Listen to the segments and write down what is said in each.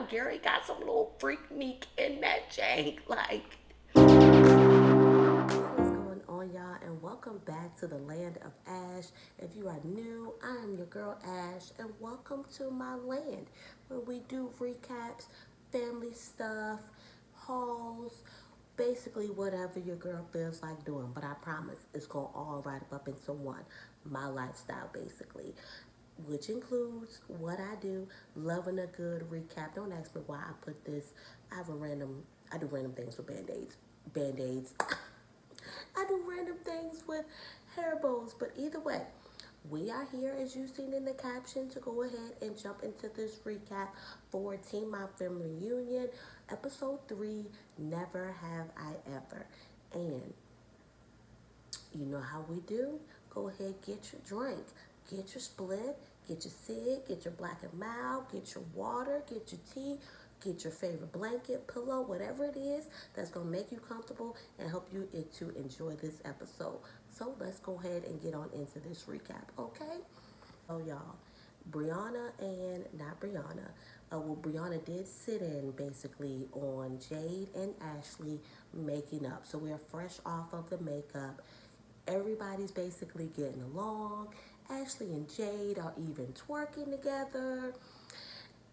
Gary got some little freak meek in that jank. Like, what is going on, y'all? And welcome back to the land of Ash. If you are new, I am your girl Ash, and welcome to my land where we do recaps, family stuff, hauls, basically whatever your girl feels like doing. But I promise it's gonna all write up into one. My lifestyle, basically, which includes what I do, loving a good recap. Don't ask me why I put this. I do random things with band-aids. Band-aids. I do random things with hair bows, but either way, we are here, as you've seen in the caption, to go ahead and jump into this recap for Teen Mom Family Reunion, Episode 3, Never Have I Ever. And you know how we do? Go ahead, get your drink, get your split, get your cig, get your black and mild, get your water, get your tea, get your favorite blanket, pillow, whatever it is that's going to make you comfortable and help you to enjoy this episode. So let's go ahead and get on into this recap, okay? So y'all, Brianna did sit in basically on Jade and Ashley making up. So we're fresh off of the makeup. Everybody's basically getting along. Ashley and Jade are even twerking together,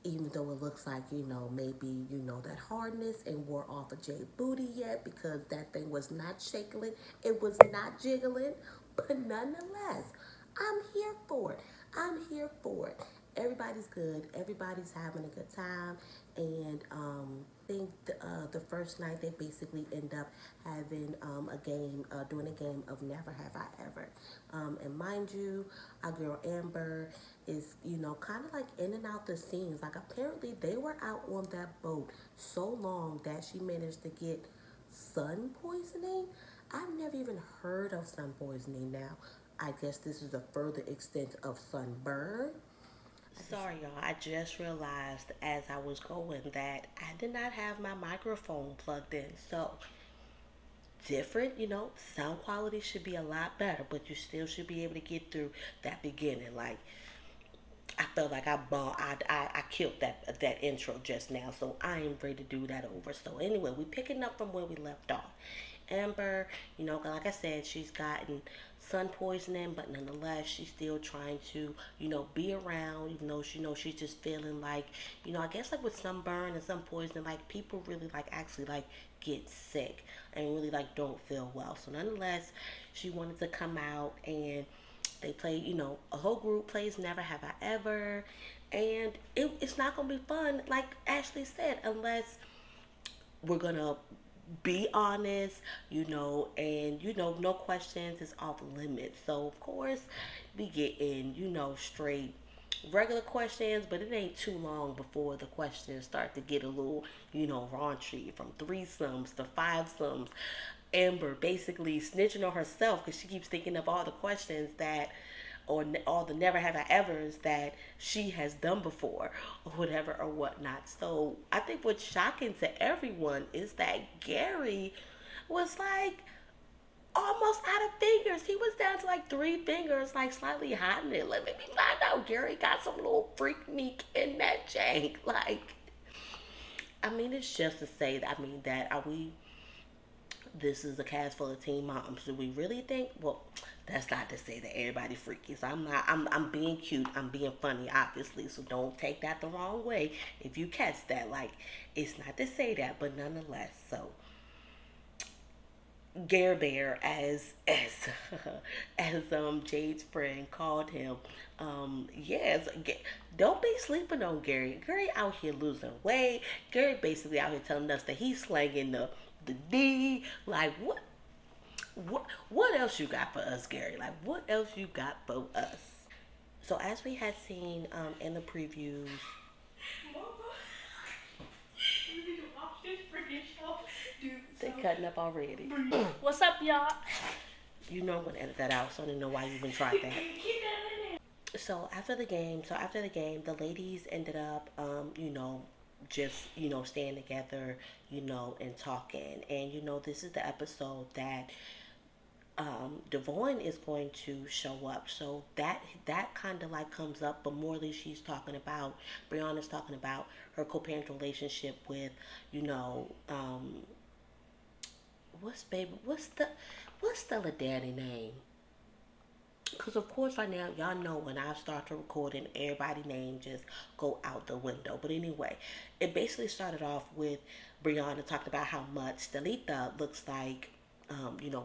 even though it looks like, maybe, that hardness and wore off of Jade's booty yet, because that thing was not shaking, it was not jiggling, but nonetheless, I'm here for it. I'm here for it. Everybody's good. Everybody's having a good time. And I think the first night they basically end up having a game, doing a game of Never Have I Ever. And mind you, our girl Amber is, kind of like in and out the scenes. Like apparently they were out on that boat so long that she managed to get sun poisoning. I've never even heard of sun poisoning now. I guess this is a further extent of sunburn. Sorry, y'all. I just realized as I was going that I did not have my microphone plugged in. So, different, sound quality should be a lot better, but you still should be able to get through that beginning. Like, I felt like I killed that intro just now, so I am ready to do that over. So anyway, we picking up from where we left off. Amber, like I said, she's gotten sun poisoning, but nonetheless, she's still trying to, be around, even though she knows she's just feeling like, I guess like with sunburn and sun poisoning, like people really like actually like get sick and really like don't feel well. So nonetheless, she wanted to come out and they play, a whole group plays Never Have I Ever. And it's not going to be fun, like Ashley said, unless we're going to be honest, and, no questions is off limits. So, of course, we get in, straight regular questions, but it ain't too long before the questions start to get a little, raunchy, from threesomes to fivesomes. Amber basically snitching on herself because she keeps thinking of all the questions that, or all the never have I ever's that she has done before, or whatever or whatnot. So I think what's shocking to everyone is that Gary was like almost out of fingers. He was down to like three fingers, like slightly hiding it. Let me find out. Gary got some little freak meek in that jank. Like, I mean, it's just to say that, that are we, this is a cast full of teen moms. Do we really think? Well, that's not to say that everybody freaky. So I'm not. I'm being cute. I'm being funny, obviously. So don't take that the wrong way. If you catch that, like, it's not to say that, but nonetheless. So Gare Bear, as Jade's friend called him, yes, don't be sleeping on Gary. Gary out here losing weight. Gary basically out here telling us that he's slanging the D. Like what else you got for us, Gary? Like what else you got for us? So as we had seen in the previews, they cutting up already. What's up, y'all? You know I'm gonna edit that out, so I didn't know why you even tried that. So after the game, the ladies ended up, just staying together, and talking. And this is the episode that Devon is going to show up. So that kind of like comes up, but morely she's talking about Brianna's talking about her co-parent relationship with, you know, what's baby, what's the daddy name? Because of course right now y'all know when I start to recording everybody name just go out the window. But anyway, it basically started off with Brianna talked about how much Stelita looks like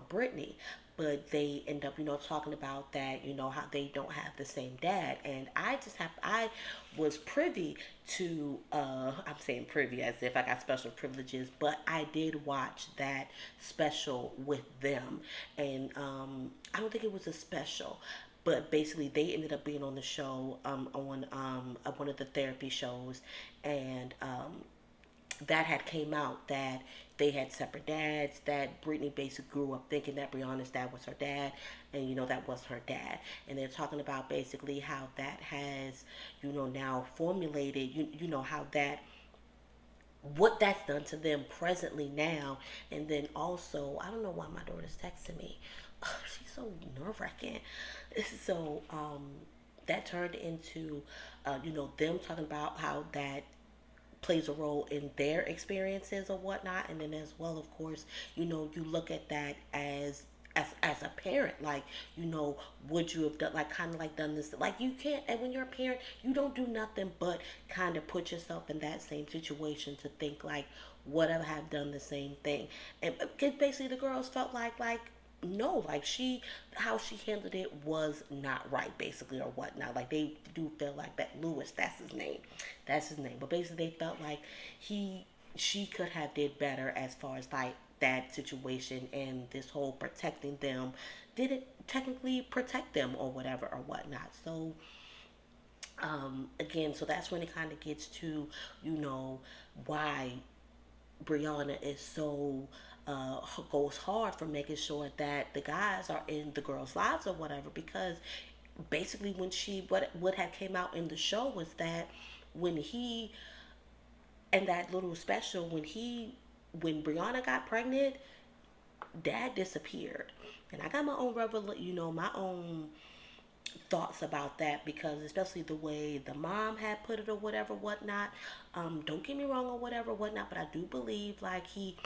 Brittany, but they end up talking about that, how they don't have the same dad. And I was privy to I'm saying privy as if I got special privileges, but I did watch that special with them. And I don't think it was a special, but basically they ended up being on the show, on one of the therapy shows. And that had came out that they had separate dads, that Brittany basically grew up thinking that Brianna's dad was her dad, and that was her dad. And they're talking about basically how that has now formulated, how that what that's done to them presently now. And then also, I don't know why my daughter's texting me. Oh, she's so nerve-wracking. So that turned into them talking about how that plays a role in their experiences or whatnot. And then as well, of course, you look at that as a parent, like, would you have done, like, kind of like done this, like, you can't. And when you're a parent, you don't do nothing but kind of put yourself in that same situation to think like, would I have done the same thing? And basically the girls felt like no, like how she handled it was not right, basically, or whatnot. Like, they do feel like that Lewis, that's his name. But basically, they felt like she could have did better as far as like that situation, and this whole protecting them didn't technically protect them or whatever or whatnot. So again, so that's when it kind of gets to why Brianna is so goes hard for making sure that the guys are in the girls' lives or whatever. Because basically, when she what had came out in the show was that when he and that little special, when Brianna got pregnant, dad disappeared. And I got my own my own thoughts about that, because especially the way the mom had put it or whatever whatnot. Don't get me wrong or whatever whatnot, but I do believe like he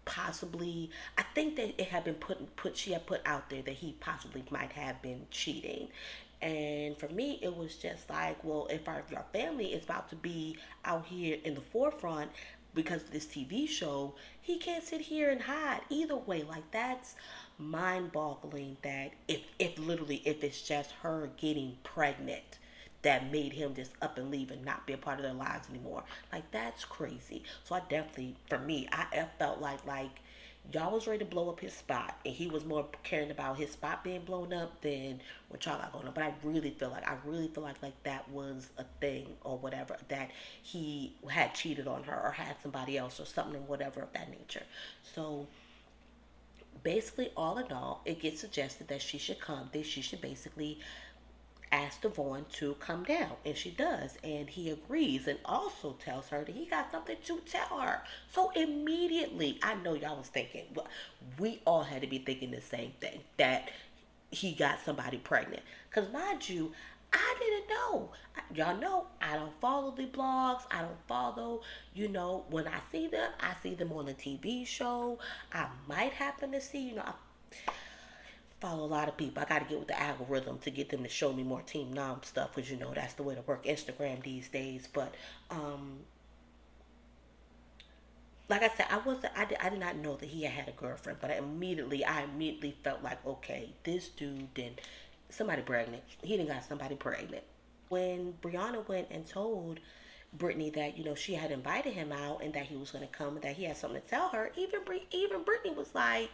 possibly, I think that it had been she had put out there that he possibly might have been cheating. And for me, it was just like, well, if your family is about to be out here in the forefront because of this TV show, he can't sit here and hide either way. Like, that's mind boggling that if literally, if it's just her getting pregnant that made him just up and leave and not be a part of their lives anymore. Like, that's crazy. So I definitely, for me, I felt like y'all was ready to blow up his spot, and he was more caring about his spot being blown up than what y'all got going on. But I really feel like that was a thing or whatever, that he had cheated on her or had somebody else or something or whatever of that nature. So basically, all in all, it gets suggested that she should basically ask Devon to come down, and she does, and he agrees, and also tells her that he got something to tell her. So immediately, I know y'all was thinking, well, we all had to be thinking the same thing, that he got somebody pregnant. Because mind you, I didn't know. Y'all know I don't follow the blogs. I don't follow, when I see them on the TV show. I might happen to see, I follow a lot of people. I got to get with the algorithm to get them to show me more Team Nom stuff, because that's the way to work Instagram these days. But like I said, I did not know that he had a girlfriend, but I immediately felt like, okay, this dude did somebody pregnant. He didn't got somebody pregnant. When Brianna went and told Brittany that she had invited him out and that he was going to come and that he had something to tell her, even Brittany was like,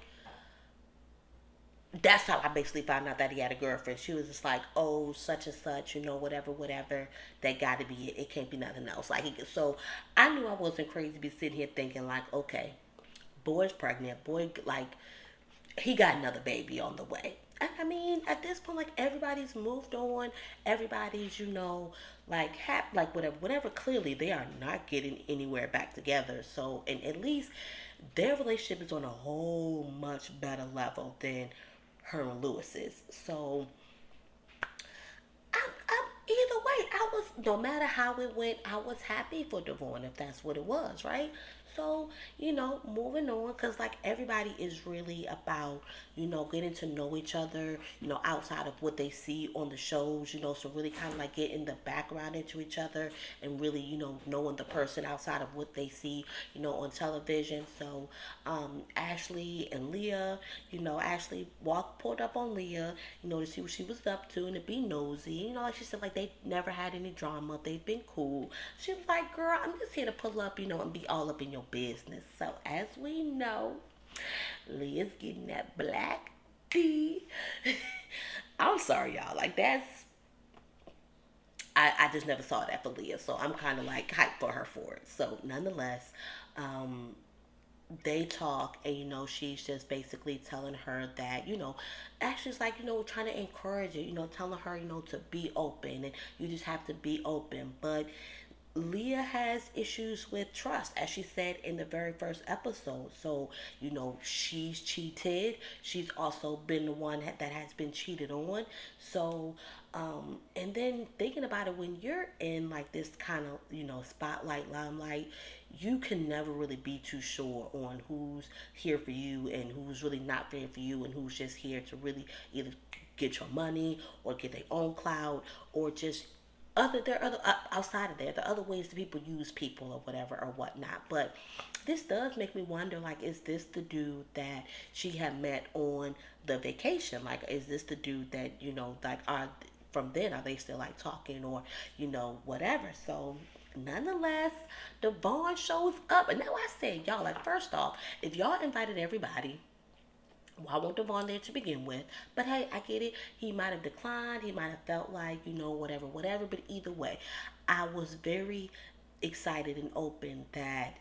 that's how I basically found out that he had a girlfriend. She was just like, oh, such and such, whatever, whatever. That got to be it. It can't be nothing else. So I knew I wasn't crazy to be sitting here thinking like, okay, boy's pregnant. Boy, like, he got another baby on the way. I mean, at this point, like everybody's moved on. Everybody's, like like whatever. Clearly, they are not getting anywhere back together. So, and at least their relationship is on a whole much better level than her and Lewis's. So, either way, I was no matter how it went, I was happy for Devon if that's what it was, right? So moving on, because like everybody is really about getting to know each other, outside of what they see on the shows, so really kind of like getting the background into each other and really knowing the person outside of what they see, on television. So Ashley and Leah, Ashley pulled up on Leah, to see what she was up to and to be nosy. Like she said, like they never had any drama. They've been cool. She was like, girl, I'm just here to pull up, and be all up in your business. So as we know, Leah's getting that black D. I'm sorry, y'all. Like that's I just never saw that for Leah. So I'm kind of like hyped for her for it. So nonetheless, um, they talk and she's just basically telling her that Ashley's like trying to encourage it, telling her to be open and you just have to be open. But Leah has issues with trust, as she said in the very first episode. So, she's cheated. She's also been the one that has been cheated on. So, and then thinking about it, when you're in like this kind of, spotlight, limelight, you can never really be too sure on who's here for you and who's really not there for you and who's just here to really either get your money or get their own clout or just there are other outside of there are other ways that people use people or whatever or whatnot. But this does make me wonder, like, is this the dude that she had met on the vacation? Like, is this the dude that like are from then, are they still like talking or whatever? So nonetheless, Devon shows up, and now I said, y'all, like, first off, if y'all invited everybody, well, I want Devon there to begin with. But hey, I get it. He might have declined. He might have felt like, whatever, whatever. But either way, I was very excited and open that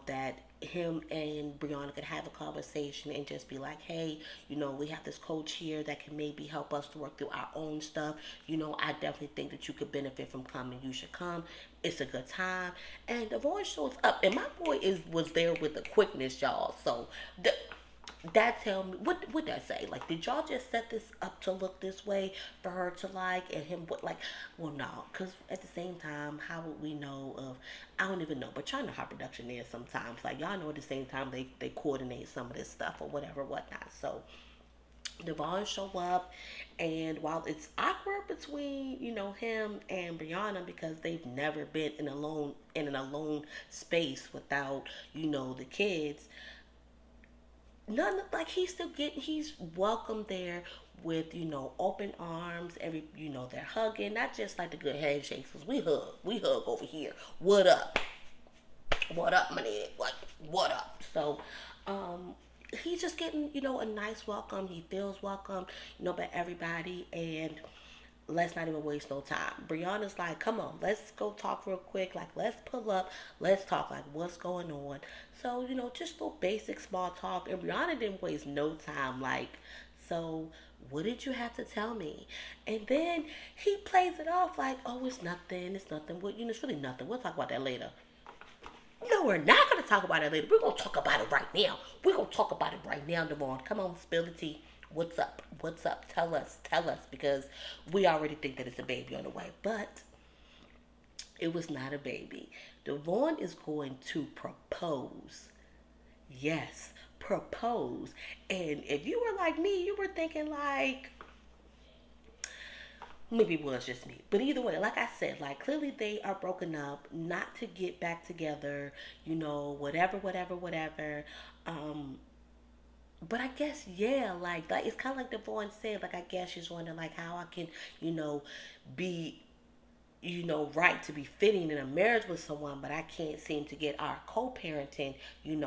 that him and Brianna could have a conversation and just be like, hey, we have this coach here that can maybe help us to work through our own stuff. I definitely think that you could benefit from coming. You should come. It's a good time. And Devon shows up. And my boy was there with the quickness, y'all. So that tell me what that say? Like, did y'all just set this up to look this way for her to like and him? What like? Well, no, because at the same time, how would we know of? I don't even know, but y'all know how production is sometimes. Like y'all know at the same time they coordinate some of this stuff or whatever, whatnot. So Devon show up, and while it's awkward between him and Brianna because they've never been in an alone space without the kids, none like he's welcome there with open arms. They're hugging, not just like the good handshakes, because we hug over here. What up, my nigga, what up? So he's just getting a nice welcome. He feels welcome by everybody. And let's not even waste no time. Brianna's like, come on, let's go talk real quick. Like, let's pull up, let's talk. Like, what's going on? So, just little basic small talk. And Brianna didn't waste no time. Like, so what did you have to tell me? And then he plays it off like, oh, it's nothing. It's nothing. Well, it's really nothing. We'll talk about that later. No, we're not going to talk about it later. We're going to talk about it right now. We're going to talk about it right now, Devon. Come on, spill the tea. What's up? What's up? Tell us. Tell us. Because we already think that it's a baby on the way. But it was not a baby. Devon is going to propose. Yes, propose. And if you were like me, you were thinking like, maybe it was just me. But either way, like I said, like clearly they are broken up, not to get back together, whatever, whatever, whatever. Um, but I guess yeah, like it's kind of like Devon said. Like I guess she's wondering like how I can, you know, be right to be fitting in a marriage with someone, but I can't seem to get our co-parenting,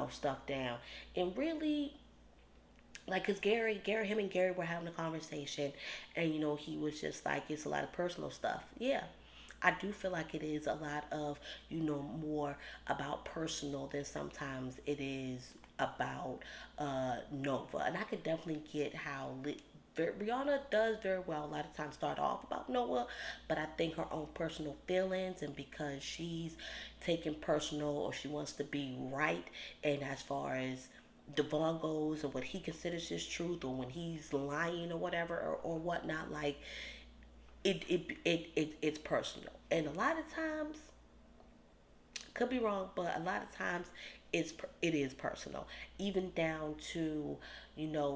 stuff down. And really, like, cause him and Gary were having a conversation, and he was just like, it's a lot of personal stuff. Yeah, I do feel like it is a lot of more about personal than sometimes it is about Nova, and I could definitely get how Brianna does very well a lot of times start off about Noah, but I think her own personal feelings and because she's taking personal or she wants to be right, and as far as Devon goes and what he considers his truth or when he's lying or whatever or whatnot, like it's personal, and a lot of times could be wrong, but a lot of times it is personal, even down to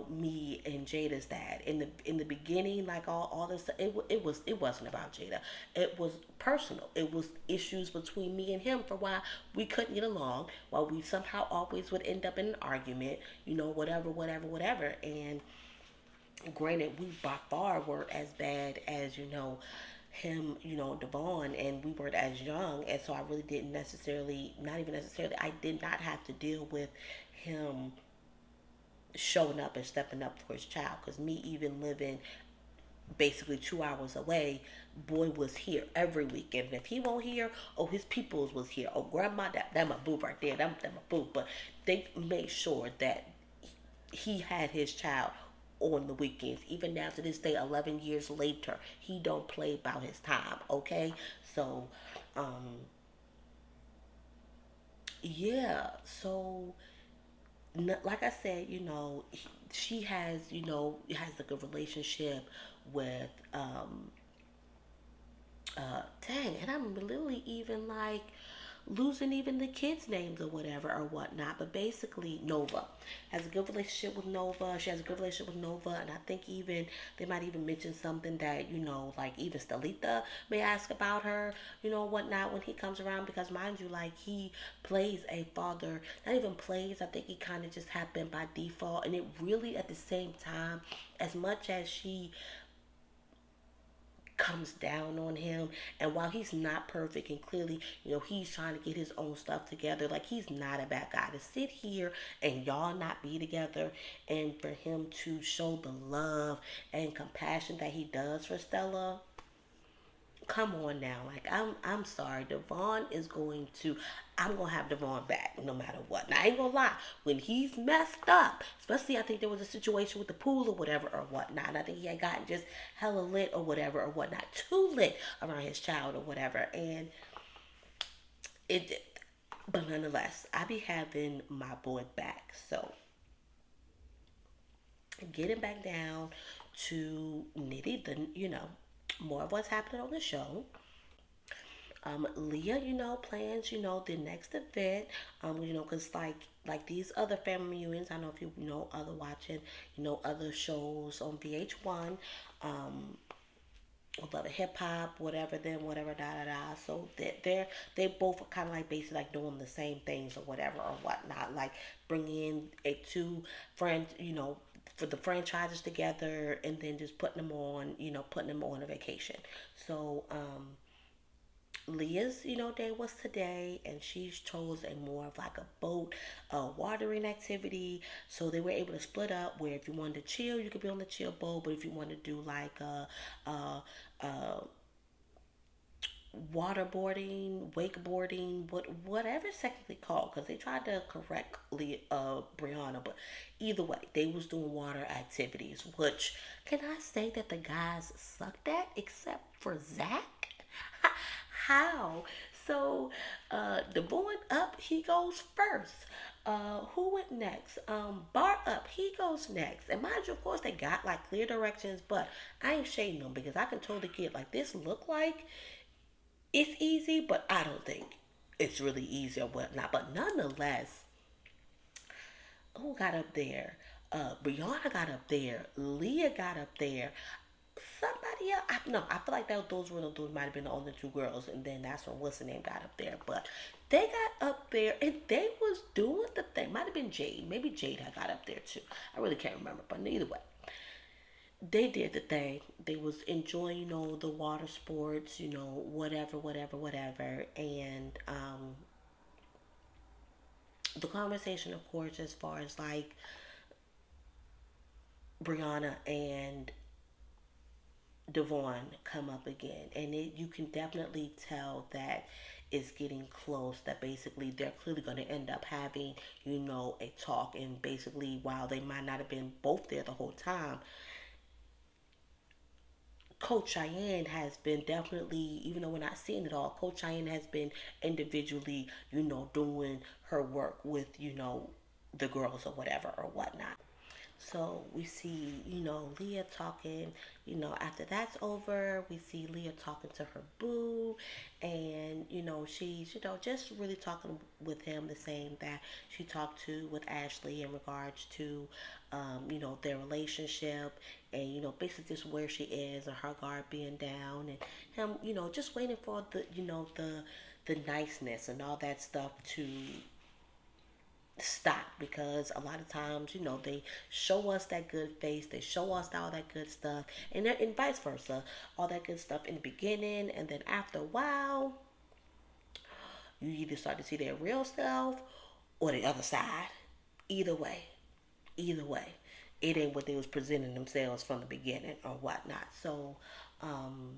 me and Jada's dad in the beginning, like all this. It wasn't about Jada. It was personal. It was issues between me and him for why we couldn't get along. Why we somehow always would end up in an argument. Whatever, whatever, whatever, and granted, we by far weren't as bad as him, Devon, and we weren't as young, and so I really didn't necessarily, not even necessarily, I did not have to deal with him showing up and stepping up for his child. Because me even living basically 2 hours away, boy was here every weekend. And if he won't here, oh his peoples was here. Oh grandma, that my boo right there. That my boo. But they made sure that he had his child on the weekends. Even now to this day, 11 years later, he don't play about his time. Okay, so yeah, so like I said, she has a good relationship with dang, and I'm literally even like losing even the kids' names or whatever or whatnot. But basically, Nova has a good relationship with Nova. She has a good relationship with Nova, and I think even they might even mention something that like even Stalita may ask about her, whatnot when he comes around. Because mind you, like he plays a father, not even plays. I think he kind of just happened by default, and it really at the same time, as much as she comes down on him, and while he's not perfect and clearly he's trying to get his own stuff together, like he's not a bad guy to sit here and y'all not be together, and for him to show the love and compassion that he does for Stella. Come on now, like I'm sorry, Devon is going to I'm gonna have Devon back no matter what. Now I ain't gonna lie, when he's messed up, especially I think there was a situation with the pool or whatever or whatnot. And I think he had gotten just hella lit or whatever or whatnot, too lit around his child or whatever, and it. But nonetheless, I be having my boy back. So getting back down to nitty, more of what's happening on the show. Leah, plans, the next event, cause like these other family reunions, I know if you other watching, other shows on VH1, with other hip hop, whatever, then whatever, da da da. So they both kind of like basically like doing the same things or whatever or whatnot, like bringing a two friends, for the franchises together, and then just putting them on a vacation. So Leah's, day was today, and she chose a more of like a boat, watering activity. So they were able to split up where if you wanted to chill, you could be on the chill boat, but if you wanted to do like a waterboarding, wakeboarding, whatever it's technically called, because they tried to correct Brianna, but either way, they was doing water activities. Which can I say that the guys sucked at, except for Zach? How? So, the boy up, he goes first. Who went next? Bar up, he goes next. And mind you, of course, they got like clear directions, but I ain't shading them because I can totally get like this look like it's easy, but I don't think it's really easy or whatnot. But nonetheless, who got up there? Brianna got up there. Leah got up there. Somebody else. No, I feel like those might have been the only two girls, and then that's when what's the name got up there. But they got up there and they was doing the thing. Might have been Jade. Maybe Jade had got up there too. I really can't remember. But either way, they did the thing. They was enjoying, the water sports, whatever, whatever, whatever. And the conversation, of course, as far as like Brianna and Devon come up again, and you can definitely tell that it's getting close. That basically they're clearly going to end up having, a talk, and basically while they might not have been both there the whole time, Coach Cheyenne has been definitely, even though we're not seeing it all, Coach Cheyenne has been individually, doing her work with, the girls or whatever or whatnot. So we see, Leah talking, after that's over, we see Leah talking to her boo. And, she's, just really talking with him the same that she talked to with Ashley in regards to, their relationship and, basically just where she is and her guard being down and him, just waiting for the niceness and all that stuff to stop because a lot of times they show us that good face, they show us all that good stuff, and vice versa, all that good stuff in the beginning, and then after a while you either start to see their real self or the other side. Either way either way it ain't what they was presenting themselves from the beginning or whatnot. So um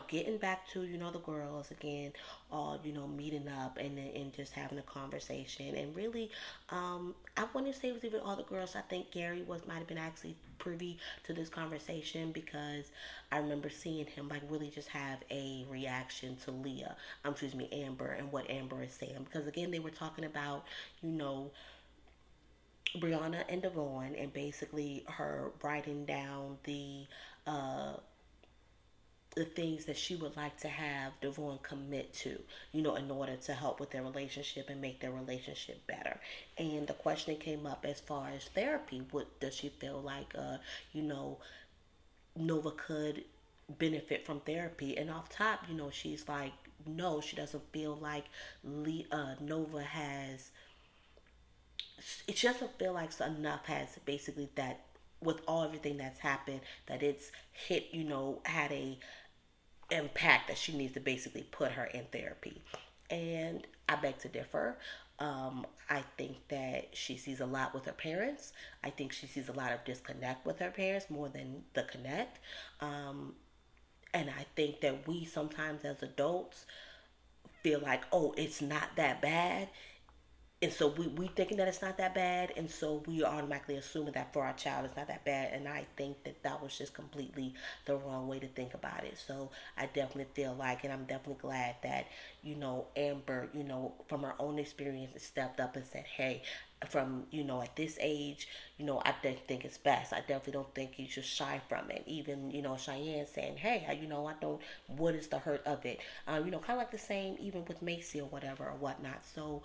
getting back to, the girls again, all, meeting up and just having a conversation. And really, I want to say it was even all the girls. I think Gary might have been actually privy to this conversation because I remember seeing him like really just have a reaction to Leah, excuse me, Amber, and what Amber is saying. Because again, they were talking about, you know, Brianna and Devon, and basically her writing down uh, the things that she would like to have Devon commit to, in order to help with their relationship and make their relationship better. And the question came up as far as therapy. What does she feel like, you know, Nova could benefit from therapy? And off top, she's like, no, she doesn't feel like Nova has, it doesn't feel like enough has basically that with all everything that's happened that it's hit, had a impact that she needs to basically put her in therapy. And I beg to differ. I think that she sees a lot with her parents. I think she sees a lot of disconnect with her parents more than the connect. Um, and I think that we sometimes as adults feel like, oh, it's not that bad, and so we thinking that it's not that bad, and so we automatically assuming that for our child it's not that bad. And I think that that was just completely the wrong way to think about it. So I definitely feel like, and I'm definitely glad that Amber, from her own experience, stepped up and said, hey, from at this age, I think it's best. I definitely don't think you should shy from it. Even Cheyenne saying, hey, I don't, what is the hurt of it? Kind of like the same even with Macy or whatever or whatnot. So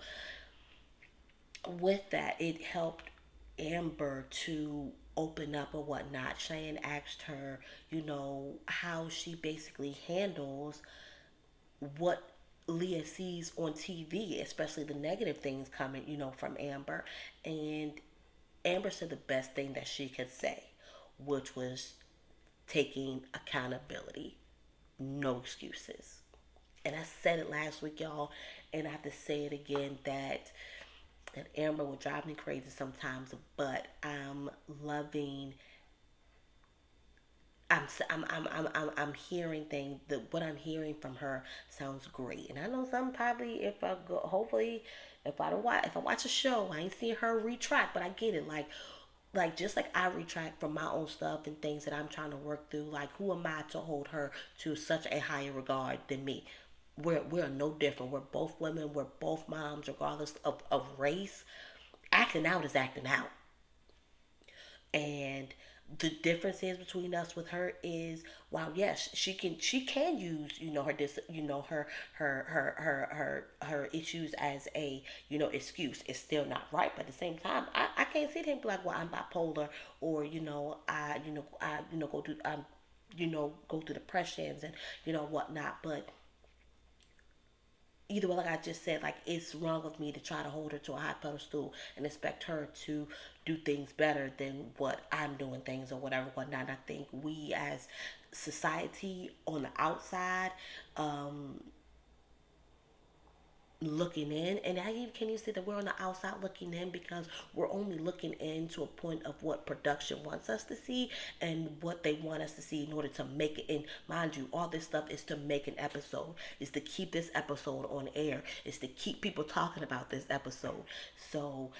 with that, it helped Amber to open up or whatnot. Cheyenne asked her, how she basically handles what Leah sees on TV, especially the negative things coming, from Amber. And Amber said the best thing that she could say, which was taking accountability. No excuses. And I said it last week, y'all, and I have to say it again that and Amber will drive me crazy sometimes, but I'm loving. I'm hearing things. That what I'm hearing from her sounds great, and I know some probably if I go, hopefully, if I watch a show, I ain't seen her retract, but I get it. Like just like I retract from my own stuff and things that I'm trying to work through. Like who am I to hold her to such a higher regard than me? We're no different. We're both women. We're both moms, regardless of race. Acting out is acting out. And the difference is between us with her is, while yes, she can use her her issues as a excuse. It's still not right, but at the same time, I can't sit here and be like, well, I'm bipolar, or I go through go through depressions and whatnot. But either way, like I just said, like it's wrong of me to try to hold her to a high pedestal and expect her to do things better than what I'm doing things or whatever, whatnot. I think we as society on the outside, um, looking in, and I even can you say that we're on the outside looking in because we're only looking in to a point of what production wants us to see and what they want us to see in order to make it. And mind you, all this stuff is to make an episode, is to keep this episode on air, is to keep people talking about this episode. So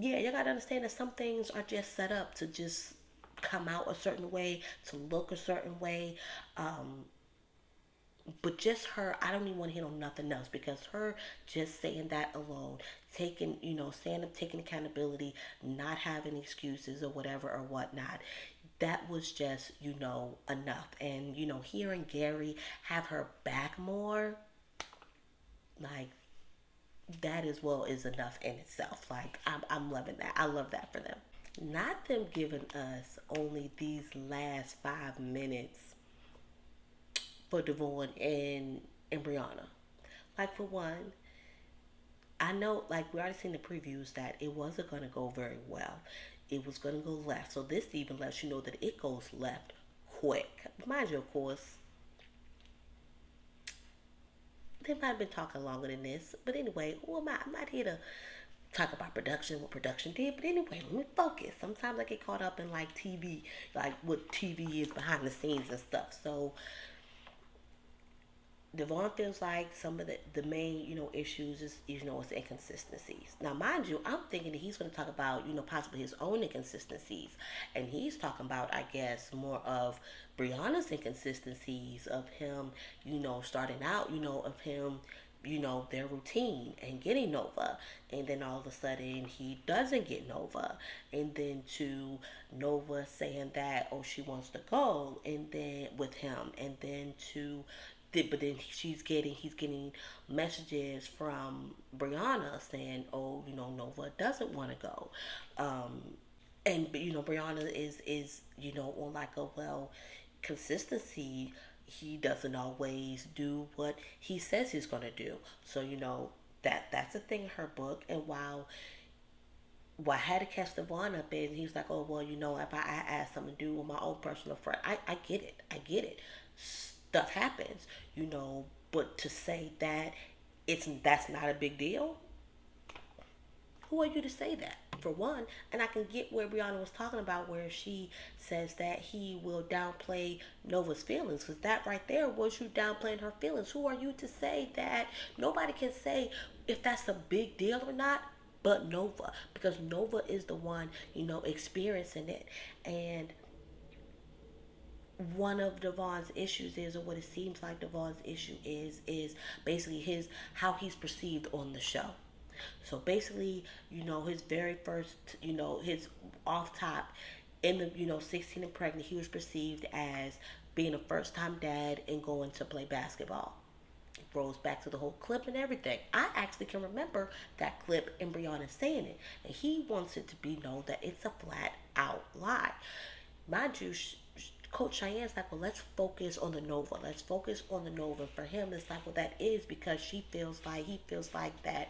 Yeah, you gotta understand that some things are just set up to just come out a certain way, to look a certain way. Um, but just her, I don't even want to hit on nothing else because her just saying that alone, taking, stand up, taking accountability, not having excuses or whatever or whatnot, that was just, enough. And, hearing Gary have her back more, like, that as well is enough in itself. Like, I'm loving that. I love that for them. Not them giving us only these last 5 minutes for Devon and Brianna. Like for one, I know like we already seen the previews that it wasn't gonna go very well. It was gonna go left. So this even lets you know that it goes left quick. Mind you, of course, they might have been talking longer than this. But anyway, who am I? I'm not here to talk about production, what production did. But anyway, let me focus. Sometimes I get caught up in like TV, like what TV is behind the scenes and stuff. So Devon feels like some of the main, issues is, is inconsistencies. Now, mind you, I'm thinking that he's going to talk about, possibly his own inconsistencies. And he's talking about, I guess, more of Brianna's inconsistencies of him, starting out, of him, their routine and getting Nova. And then all of a sudden he doesn't get Nova. And then to Nova saying that, oh, she wants to go and then with him. And then to but then he's getting messages from Brianna saying, "Oh, Nova doesn't want to go," um, and Brianna is on like a well consistency. He doesn't always do what he says he's gonna do. So that's a thing in her book. And while I had to catch Devon up and he's like, oh well, if I ask something to do with my own personal friend, I get it. I get it. Stuff happens, but to say that that's not a big deal, who are you to say that? For one, and I can get where Brianna was talking about, where she says that he will downplay Nova's feelings, because that right there was you downplaying her feelings. Who are you to say that? Nobody can say if that's a big deal or not, but Nova, because Nova is the one experiencing it. And one of Devon's issues is, or what it seems like Devon's issue is basically his how he's perceived on the show. So basically, his very first, his off top in the 16 and pregnant, he was perceived as being a first time dad and going to play basketball. It rolls back to the whole clip and everything. I actually can remember that clip and Brianna saying it, and he wants it to be known that it's a flat out lie. Mind you, Coach Cheyenne's like, well, let's focus on the Nova. Let's focus on the Nova. For him, it's like, well, that is because he feels like that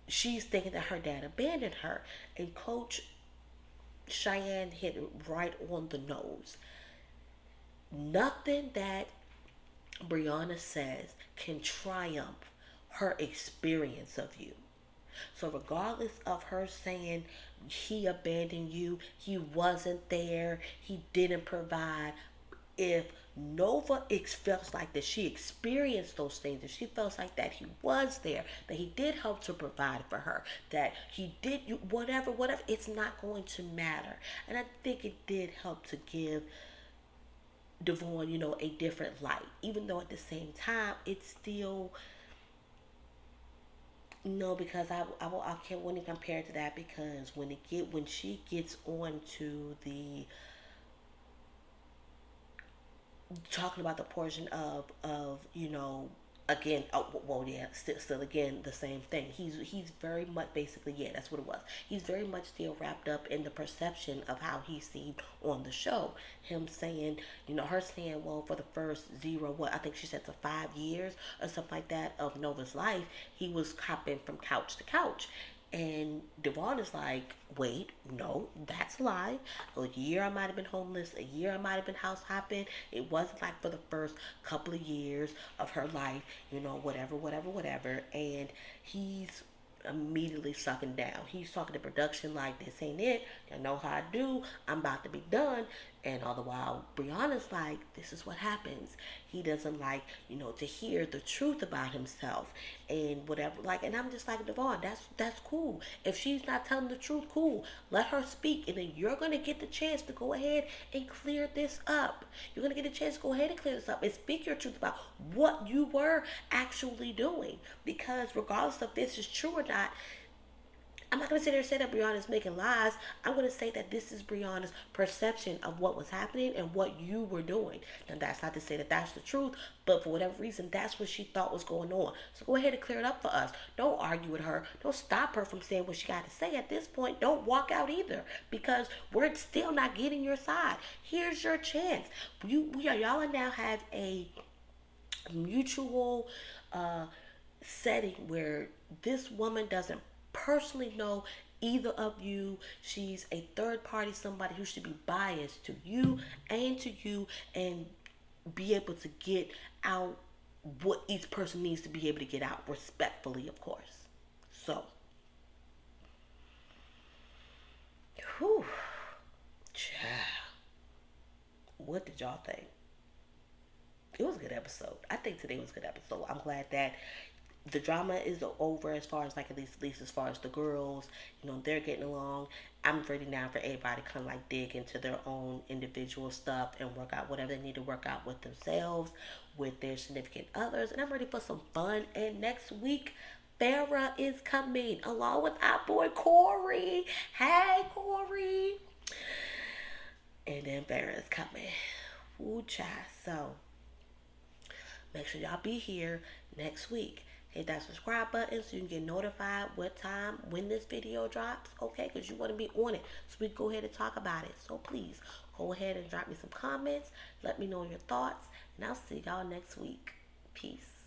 she's thinking that her dad abandoned her. And Coach Cheyenne hit it right on the nose. Nothing that Brianna says can triumph her experience of you. So regardless of her saying he abandoned you, he wasn't there, he didn't provide, if Nova feels like that she experienced those things, if she feels like that he was there, that he did help to provide for her, that he did whatever, it's not going to matter. And I think it did help to give Devon, a different light. Even though at the same time, it's still no, because I can't really compare it to that, because when she gets on to the talking about the portion of again, well, yeah, still again the same thing. He's very much, basically, yeah, that's what it was. He's very much still wrapped up in the perception of how he's seen on the show. Him saying, her saying, well, for the first zero, what I think she said, to 5 years or something like that of Nova's life, he was hopping from couch to couch. And Devon is like, wait, no, that's a lie. A year I might have been homeless. A year I might have been house hopping. It wasn't like for the first couple of years of her life, whatever. And he's immediately sucking down. He's talking to production like, this ain't it. You know how I do. I'm about to be done. And all the while, Brianna's like, this is what happens. He doesn't like, to hear the truth about himself and whatever. Like, and I'm just like, Devon, that's cool. If she's not telling the truth, cool. Let her speak, and then you're gonna get the chance to go ahead and clear this up. You're gonna get a chance to go ahead and clear this up and speak your truth about what you were actually doing. Because regardless if this is true or not, I'm not going to sit there and say that Brianna's making lies. I'm going to say that this is Brianna's perception of what was happening and what you were doing. Now, that's not to say that that's the truth, but for whatever reason, that's what she thought was going on. So go ahead and clear it up for us. Don't argue with her. Don't stop her from saying what she got to say at this point. Don't walk out either, because we're still not getting your side. Here's your chance. Y'all now have a mutual uh, setting where this woman doesn't personally know either of you. She's a third party, somebody who should be biased to you and to you, and be able to get out what each person needs to be able to get out respectfully, of course. So, whew, child, what did y'all think? It was a good episode. I think today was a good episode. I'm glad that the drama is over, as far as like at least as far as the girls, they're getting along. I'm ready now for everybody to kind of like dig into their own individual stuff and work out whatever they need to work out with themselves, with their significant others. And I'm ready for some fun. And next week, Farrah is coming along with our boy Corey. Hey, Corey. And then Farrah is coming. Ooh, child. So make sure y'all be here next week. Hit that subscribe button so you can get notified what time, when this video drops, okay? Because you want to be on it so we can go ahead and talk about it. So please, go ahead and drop me some comments. Let me know your thoughts. And I'll see y'all next week. Peace.